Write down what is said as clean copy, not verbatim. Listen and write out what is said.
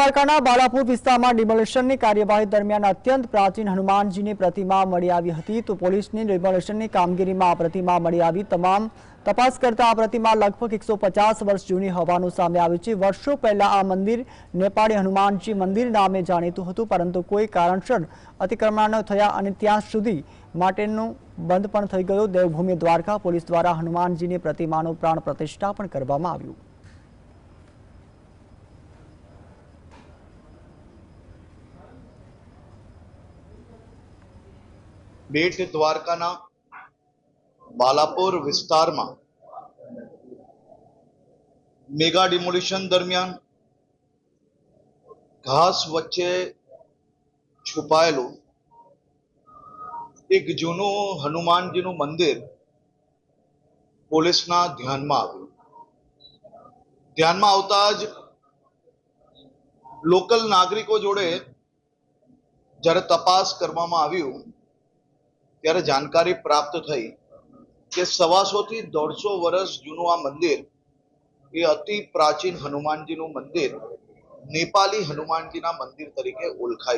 દ્વારકાના બાલાપુર વિસ્તારમાં ડિમોલિશનની કાર્યવાહી દરમિયાન અત્યંત પ્રાચીન હનુમાનજીની પ્રતિમા મળી આવી હતી તો પોલીસની ડિમોલિશનની કામગીરીમાં આ પ્રતિમા મળી આવી તમામ તપાસ કરતા આ પ્રતિમા લગભગ 150 વર્ષ જૂની હોવાનું સામે આવ્યું છે। વર્ષો પહેલા આ મંદિર નેપાળી હનુમાનજી મંદિર નામે જાણીતું હતું પરંતુ કોઈ કારણસર અતિક્રમણ થયા અને ત્યાં સુધી માટેનું બંધ પણ થઈ ગયું। દેવભૂમિ દ્વારકા પોલીસ દ્વારા હનુમાનજીની પ્રતિમાનું પ્રાણ પ્રતિષ્ઠા પણ કરવામાં આવ્યું। બેટ દ્વારકાના બાલાપુર વિસ્તારમાં મેગા ડિમોલિશન દરમિયાન ઘાસ વચ્ચે છુપાયેલું એક જૂનું હનુમાનજીનું મંદિર પોલીસના ધ્યાનમાં આવ્યું। ધ્યાનમાં આવતા જ લોકલ નાગરિકો જોડે જ્યારે તપાસ કરવામાં આવ્યું ત્યારે જાણકારી પ્રાપ્ત થઈ કે 125 થી 150 વર્ષ જૂનું આ મંદિર એ અતિ પ્રાચીન હનુમાનજીનું મંદિર નેપાળી હનુમાનજીના મંદિર તરીકે ઓળખાય।